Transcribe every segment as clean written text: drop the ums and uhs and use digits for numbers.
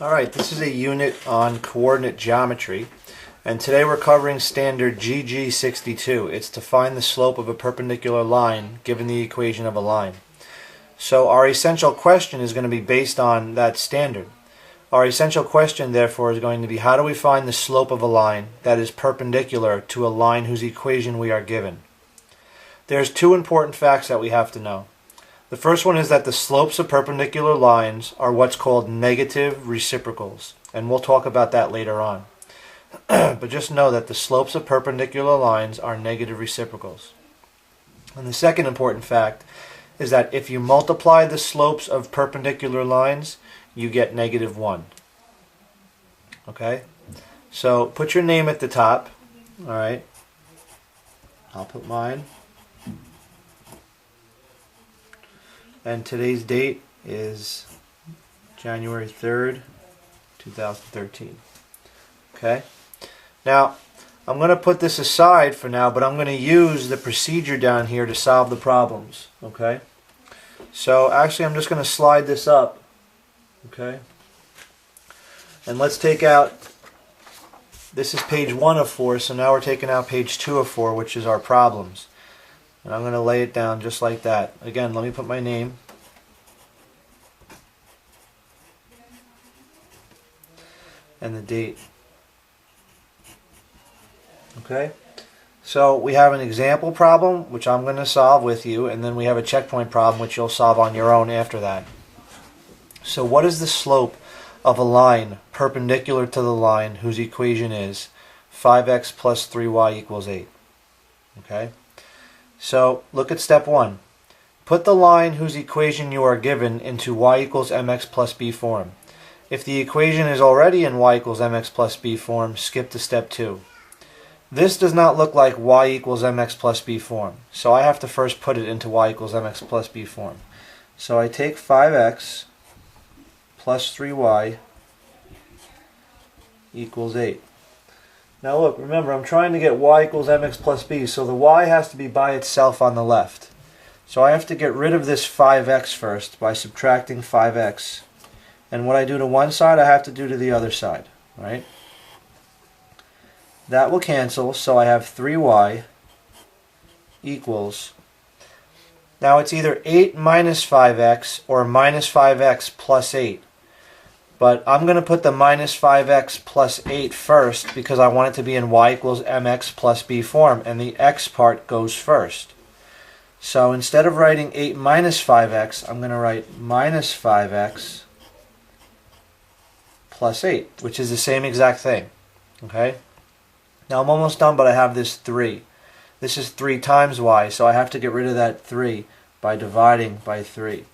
Alright, this is a unit on coordinate geometry, and today we're covering standard GG62. It's to find the slope of a perpendicular line given the equation of a line. So our essential question is going to be based on that standard. Our essential question therefore is going to be, how do we find the slope of a line that is perpendicular to a line whose equation we are given? There's two important facts that we have to know. The first one is that the slopes of perpendicular lines are what's called negative reciprocals, and we'll talk about that later on. But just know that the slopes of perpendicular lines are negative reciprocals. And the second important fact is that if you multiply the slopes of perpendicular lines, you get -1. Okay? So put your name at the top. Alright? I'll put mine. And today's date is January 3rd, 2013. Okay? Now, I'm going to put this aside for now, but I'm going to use the procedure down here to solve the problems. Okay? So, actually, I'm just going to slide this up. Okay? And let's take out, this is page 1 of 4, so now we're taking out page 2 of 4, which is our problems. And I'm going to lay it down just like that. Again, let me put my name. And the date. Okay? So we have an example problem, which I'm going to solve with you, and then we have a checkpoint problem, which you'll solve on your own after that. So what is the slope of a line perpendicular to the line whose equation is 5x plus 3y equals 8? Okay? So look at step 1. Put the line whose equation you are given into y equals mx plus b form. If the equation is already in y equals mx plus b form, skip to step 2. This does not look like y equals mx plus b form, so I have to first put it into y equals mx plus b form. So I take 5x plus 3y equals 8. Now look, remember, I'm trying to get y equals mx plus b, so the y has to be by itself on the left. So I have to get rid of this 5x first by subtracting 5x. And what I do to one side, I have to do to the other side. Right? That will cancel, so I have 3y equals, now it's either 8 minus 5x or minus 5x plus 8. But I'm going to put the minus 5x plus 8 first because I want it to be in y equals mx plus b form, and the x part goes first. So instead of writing 8 minus 5x, I'm going to write minus 5x plus 8, which is the same exact thing. Okay? Now I'm almost done, but I have this 3. This is 3 times y, so I have to get rid of that 3 by dividing by 3.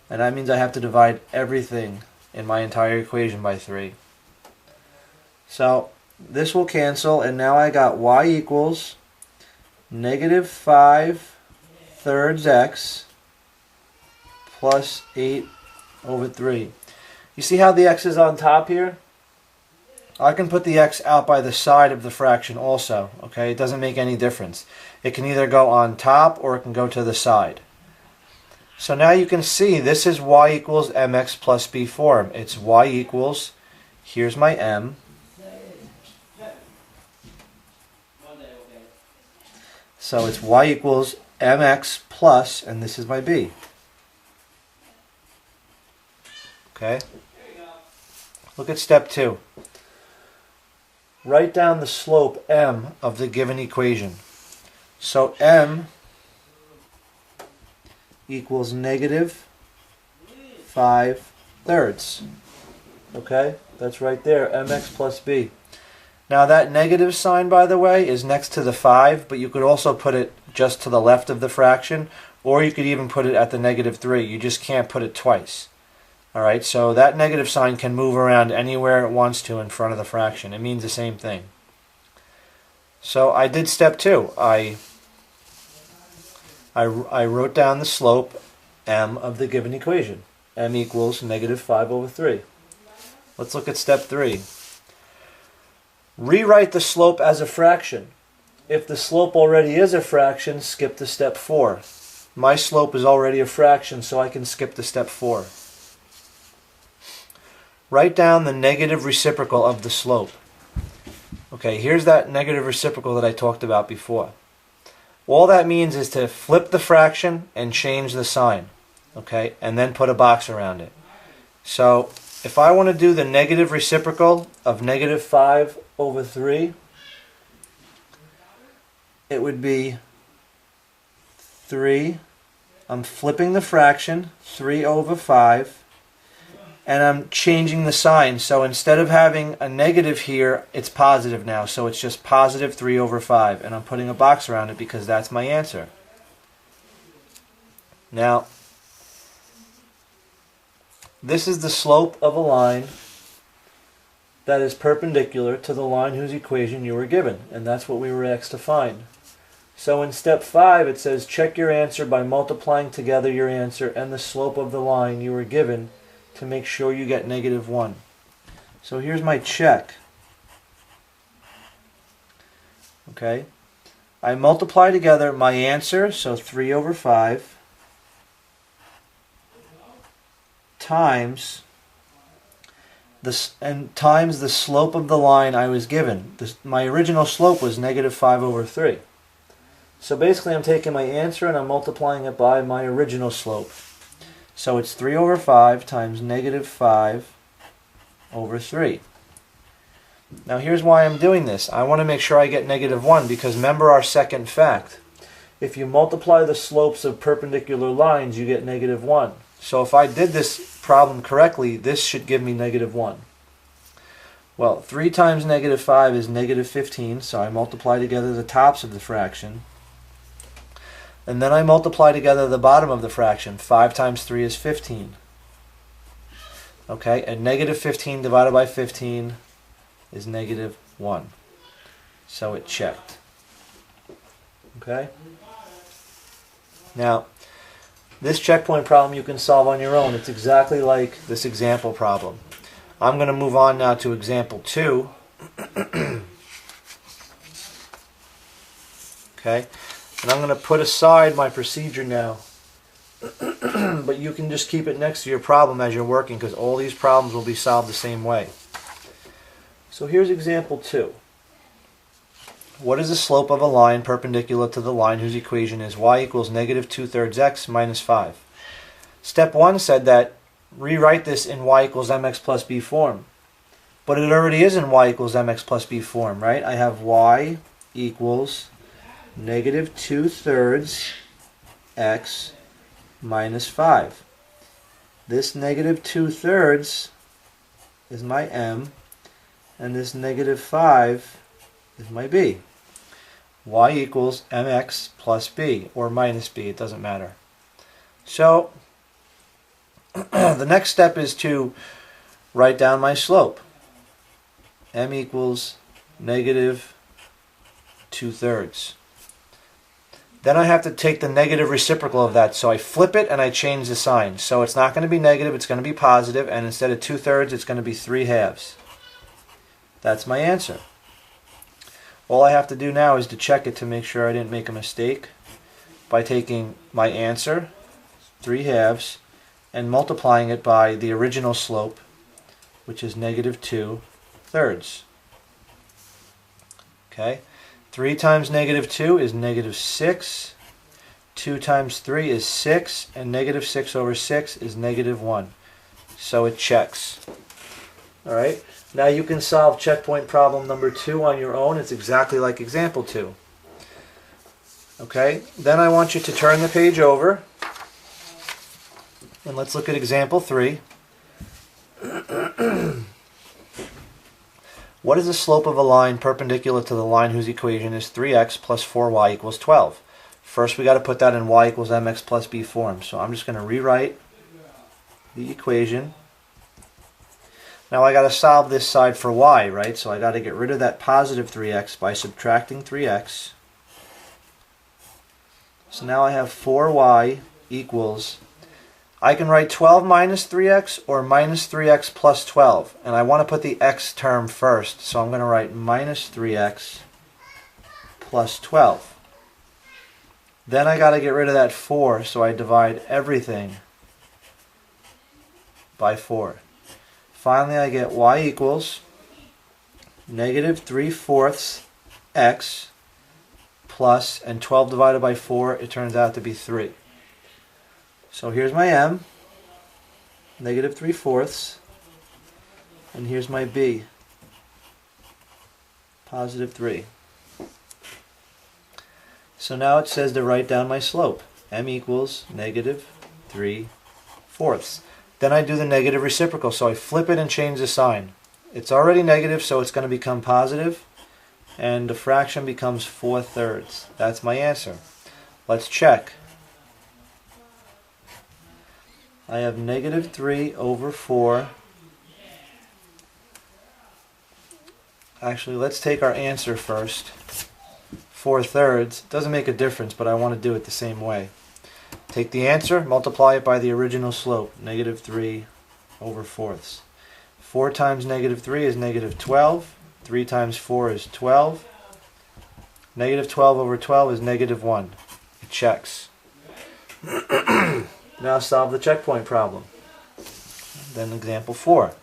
And that means I have to divide everything in my entire equation by 3. So this will cancel, and now I got y equals -5/3 x plus 8 over 3. You see how the x is on top here? I can put the x out by the side of the fraction also. Okay, it doesn't make any difference. It can either go on top or it can go to the side. So now you can see this is y equals mx plus b form. It's y equals, here's my m. So it's y equals mx plus, and this is my b. Okay? Look at step 2. Write down the slope m of the given equation. So m equals -5/3. Okay? That's right there, mx plus b. Now that negative sign, by the way, is next to the 5, but you could also put it just to the left of the fraction, or you could even put it at the -3. You just can't put it twice. Alright, so that negative sign can move around anywhere it wants to in front of the fraction. It means the same thing. So I did step 2. I wrote down the slope m of the given equation. M equals -5/3. Let's look at step 3. Rewrite the slope as a fraction. If the slope already is a fraction, skip to step 4. My slope is already a fraction, so I can skip to step 4. write down the negative reciprocal of the slope. Okay, here's that negative reciprocal that I talked about before. All that means is to flip the fraction and change the sign, okay, and then put a box around it. So if I want to do the negative reciprocal of negative 5 over 3, it would be 3. I'm flipping the fraction, 3 over 5, and I'm changing the sign. So instead of having a negative here, it's positive now. So it's just positive 3 over 5. And I'm putting a box around it because that's my answer. Now, this is the slope of a line that is perpendicular to the line whose equation you were given. And that's what we were asked to find. So in step 5, it says check your answer by multiplying together your answer and the slope of the line you were given to make sure you get negative 1. So here's my check. Okay, I multiply together my answer, so 3 over 5, times the slope of the line I was given. My original slope was negative 5 over 3. So basically I'm taking my answer and I'm multiplying it by my original slope. So it's 3 over 5 times negative 5 over 3. Now here's why I'm doing this. I want to make sure I get negative 1 because remember our second fact. If you multiply the slopes of perpendicular lines, you get negative 1. So if I did this problem correctly, this should give me negative 1. Well, 3 times negative 5 is negative 15, so I multiply together the tops of the fraction. And then I multiply together the bottom of the fraction. 5 times 3 is 15. Okay, and negative 15 divided by 15 is negative 1. So it checked. Okay? Now, this checkpoint problem you can solve on your own. It's exactly like this example problem. I'm going to move on now to example 2. Okay? And I'm going to put aside my procedure now. But you can just keep it next to your problem as you're working because all these problems will be solved the same way. So here's example 2. What is the slope of a line perpendicular to the line whose equation is y equals negative 2/3 x minus 5? Step 1 said that rewrite this in y equals mx plus b form. But it already is in y equals mx plus b form, right? I have y equals negative 2/3 x minus 5. This negative 2/3 is my m, and this negative 5 is my b. Y equals mx plus b, or minus b, it doesn't matter. So, the next step is to write down my slope. M equals negative 2/3. Then I have to take the negative reciprocal of that. So I flip it and I change the sign. So it's not going to be negative, it's going to be positive, and instead of 2/3, it's going to be 3/2. That's my answer. All I have to do now is to check it to make sure I didn't make a mistake by taking my answer, 3/2, and multiplying it by the original slope, which is negative 2/3. Okay? 3 times negative 2 is negative 6. 2 times 3 is 6. And negative 6 over 6 is negative 1. So it checks. Alright? Now you can solve checkpoint problem number 2 on your own. It's exactly like example 2. Okay? Then I want you to turn the page over. And let's look at example 3. What is the slope of a line perpendicular to the line whose equation is 3x plus 4y equals 12? First we got to put that in y equals mx plus b form. So I'm just going to rewrite the equation. Now I got to solve this side for y, right? So I got to get rid of that positive 3x by subtracting 3x. So now I have 4y equals, I can write 12 minus 3x or minus 3x plus 12. And I want to put the x term first. So I'm going to write minus 3x plus 12. Then I got to get rid of that 4. So I divide everything by 4. Finally, I get y equals negative 3/4 x plus, and 12 divided by 4, it turns out to be 3. So here's my m, negative 3/4, and here's my b, positive 3. So now it says to write down my slope. M equals negative 3/4. Then I do the negative reciprocal, so I flip it and change the sign. It's already negative, so it's going to become positive, and the fraction becomes 4/3. That's my answer. Let's check. I have negative 3/4. Actually, let's take our answer first. 4/3 doesn't make a difference, but I want to do it the same way. Take the answer, multiply it by the original slope, negative 3/4. 4 times negative 3 is negative 12. 3 times 4 is 12. Negative 12/12 is negative 1. It checks. Now solve the checkpoint problem. Then example 4.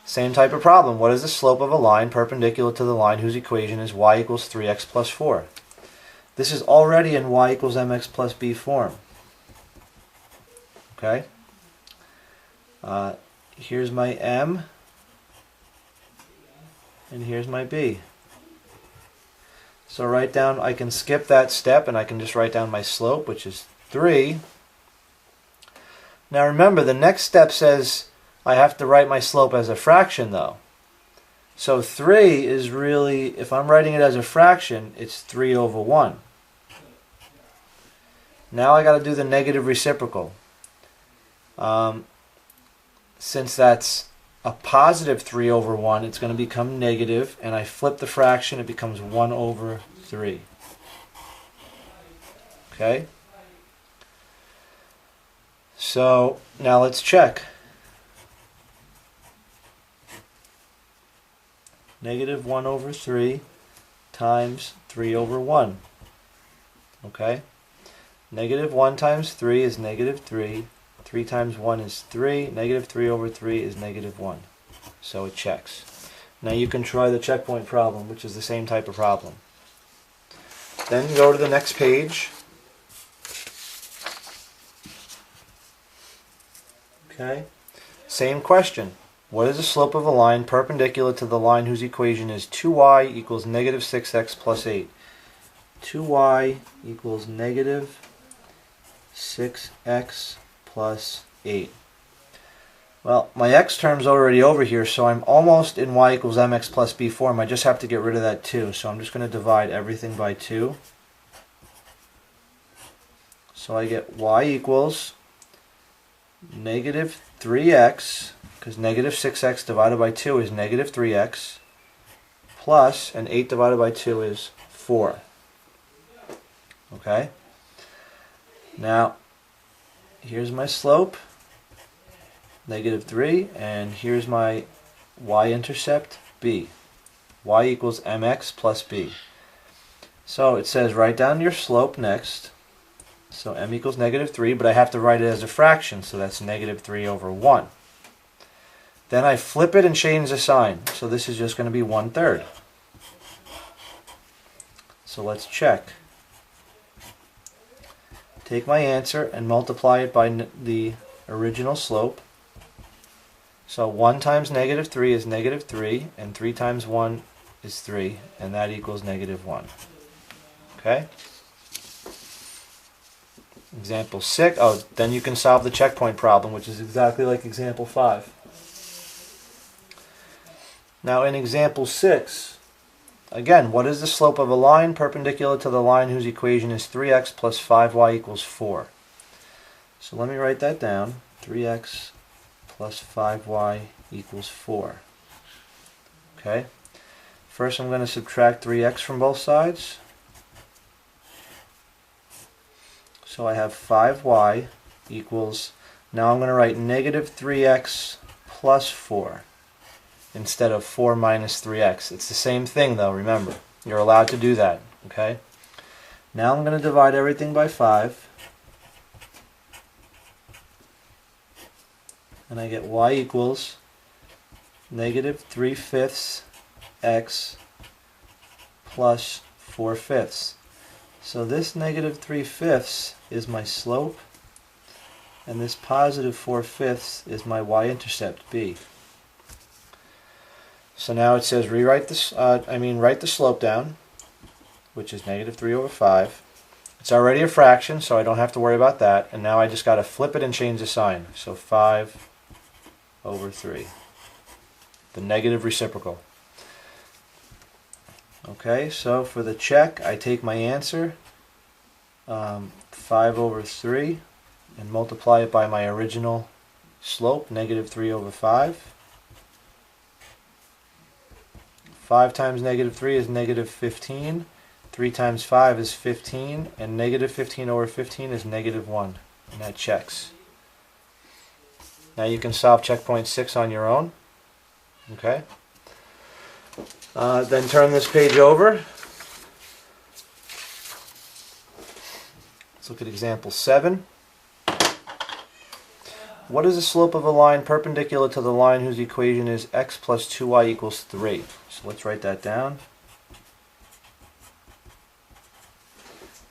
Same type of problem. What is the slope of a line perpendicular to the line whose equation is y equals 3x plus 4? This is already in y equals mx plus b form. Okay? Here's my m, and here's my b. So write down, I can skip that step and I can just write down my slope, which is 3. Now remember, the next step says I have to write my slope as a fraction though. So 3 is really, if I'm writing it as a fraction, it's 3/1. Now I got to do the negative reciprocal. Since that's a positive 3/1, it's going to become negative, and I flip the fraction, it becomes 1/3. Okay? So now let's check. Negative 1/3 times 3/1. Okay? Negative 1 times 3 is negative 3. 3 times 1 is 3. Negative 3/3 is negative 1. So it checks. Now you can try the checkpoint problem, which is the same type of problem. Then go to the next page. Okay. Same question. What is the slope of a line perpendicular to the line whose equation is 2y equals negative 6x plus 8? 2y equals negative 6x plus 8. Well, my x term's already over here, so I'm almost in y equals mx plus b form. I just have to get rid of that 2, so I'm just going to divide everything by 2. So I get y equals negative 3x, because negative 6x divided by 2 is negative 3x, plus, and 8 divided by 2 is 4. Okay? Now, here's my slope, negative 3, and here's my y-intercept, b. Y equals mx plus b. So it says write down your slope next. So m equals negative 3, but I have to write it as a fraction, so that's negative 3/1. Then I flip it and change the sign. So this is just going to be 1/3. So let's check. Take my answer and multiply it by the original slope. So 1 times negative 3 is negative 3, and 3 times 1 is 3, and that equals negative 1. Okay? Example 6, then you can solve the checkpoint problem, which is exactly like example 5. Now in example 6, again, what is the slope of a line perpendicular to the line whose equation is 3x plus 5y equals 4? So let me write that down. 3x plus 5y equals 4. Okay? First I'm going to subtract 3x from both sides. So I have 5y equals, now I'm going to write negative 3x plus 4 instead of 4 minus 3x. It's the same thing though, remember. You're allowed to do that. Okay? Now I'm going to divide everything by 5. And I get y equals negative 3/5 x plus 4/5. So this negative 3/5 is my slope, and this positive 4/5 is my y-intercept, b. So now it says write the slope down, which is negative 3/5. It's already a fraction, so I don't have to worry about that. And now I just got to flip it and change the sign. So 5/3, the negative reciprocal. Okay, so for the check, I take my answer, 5/3, and multiply it by my original slope, negative 3/5. 5 times negative 3 is negative 15. 3 times 5 is 15, and negative 15/15 is negative 1, and that checks. Now you can solve checkpoint 6 on your own. Okay. Then turn this page over. Let's look at example 7. What is the slope of a line perpendicular to the line whose equation is x plus 2y equals 3? So let's write that down.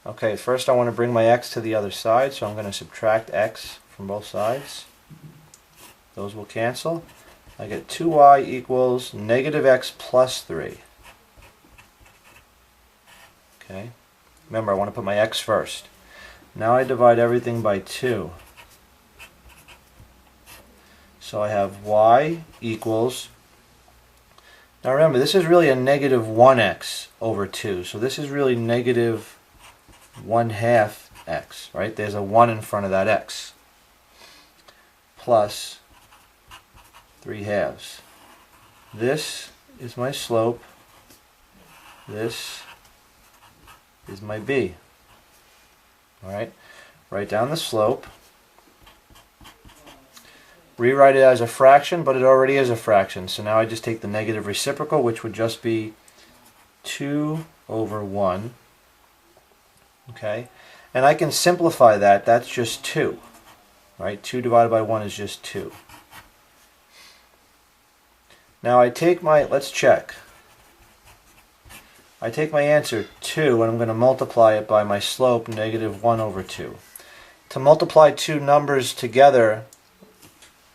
Okay, first I want to bring my x to the other side, so I'm going to subtract x from both sides. Those will cancel. I get 2y equals negative x plus 3. Okay, remember I want to put my x first. Now I divide everything by 2. So I have y equals, now remember this is really a negative 1x over 2, so this is really negative 1/2 x, right? There's a 1 in front of that x, plus 3/2. This is my slope, this is my b. Alright, write down the slope. Rewrite it as a fraction, but it already is a fraction. So now I just take the negative reciprocal, which would just be 2/1. Okay, and I can simplify that. That's just 2. Right? 2 divided by 1 is just 2. Now I take my, let's check. I take my answer 2 and I'm going to multiply it by my slope, negative 1/2. To multiply two numbers together,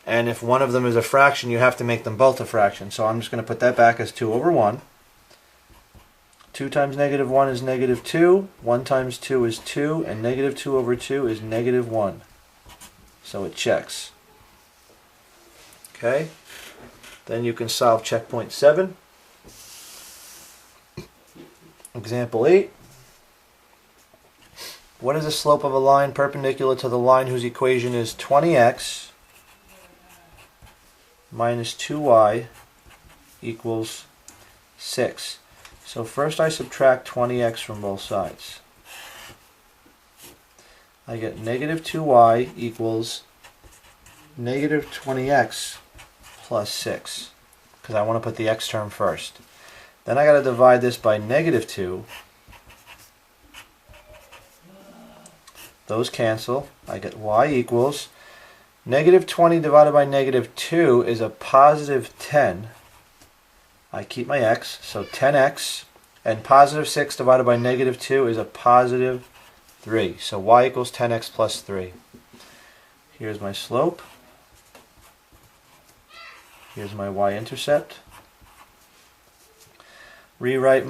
and if one of them is a fraction, you have to make them both a fraction. So I'm just going to put that back as 2/1. 2 times negative 1 is negative 2. 1 times 2 is 2. And negative 2/2 is negative 1. So it checks. Okay. Then you can solve checkpoint 7. Example 8. What is the slope of a line perpendicular to the line whose equation is 20x minus 2y equals 6? So first I subtract 20x from both sides. I get negative 2y equals negative 20x plus 6, because I want to put the x term first. Then I got to divide this by negative 2. Those cancel. I get y equals negative 20 divided by negative 2 is a positive 10. I keep my x, so 10x, and positive 6 divided by negative 2 is a positive 3. So y equals 10x plus 3. Here's my slope. Here's my y-intercept. Write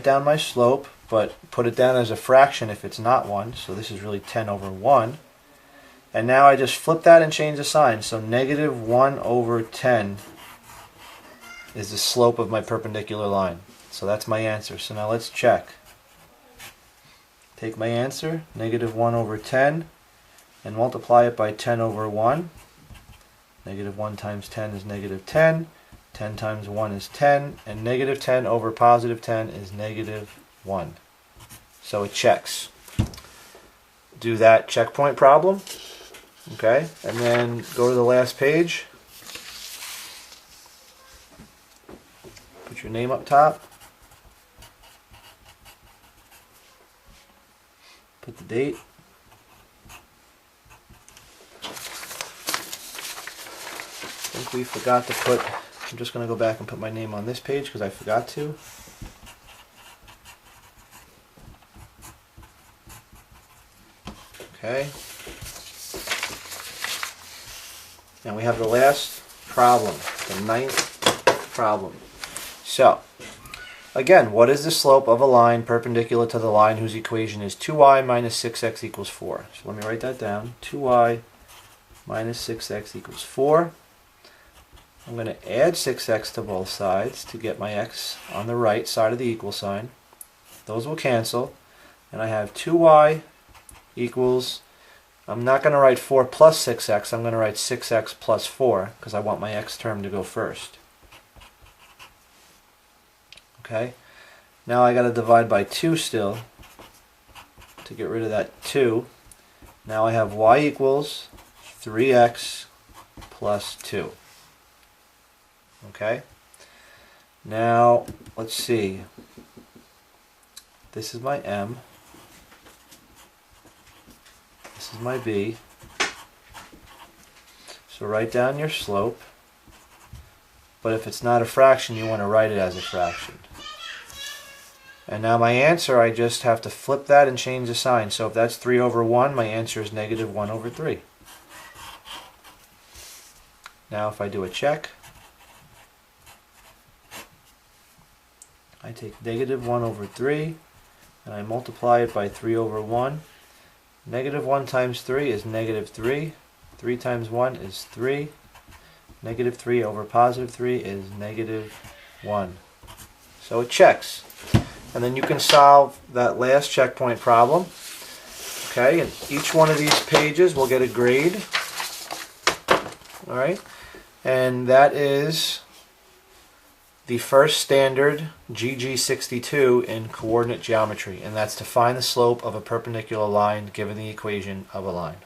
down my slope, but put it down as a fraction if it's not 1. So this is really 10/1. And now I just flip that and change the sign. So negative 1/10 is the slope of my perpendicular line. So that's my answer. So now let's check. Take my answer, negative 1/10, and multiply it by 10/1. Negative 1 times 10 is negative 10. 10 times 1 is 10. And negative 10 over positive 10 is negative 1. So it checks. Do that checkpoint problem. Okay, and then go to the last page. Put your name up top. Put the date. think we forgot to put, I'm just going to go back and put my name on this page because I forgot to. Okay. And we have the last problem, the 9th problem. So, again, what is the slope of a line perpendicular to the line whose equation is 2y minus 6x equals 4? So let me write that down. 2y minus 6x equals 4. I'm going to add 6x to both sides to get my x on the right side of the equal sign. Those will cancel. And I have 2y equals, I'm not going to write 4 plus 6x, I'm going to write 6x plus 4 because I want my x term to go first. Okay, now I got to divide by 2 still to get rid of that 2. Now I have y equals 3x plus 2. Okay, now let's see, this is my m, this is my b, so write down your slope, but if it's not a fraction you want to write it as a fraction. And now my answer, I just have to flip that and change the sign. So if that's 3 over 1, my answer is negative 1 over 3. Now if I do a check, I take negative 1 over 3 and I multiply it by 3 over 1. Negative 1 times 3 is negative 3. 3 times 1 is 3. Negative 3 over positive 3 is negative 1. So it checks. And then you can solve that last checkpoint problem. Okay, and each one of these pages will get a grade. Alright, and that is the first standard GG62 in coordinate geometry, and that's to find the slope of a perpendicular line given the equation of a line.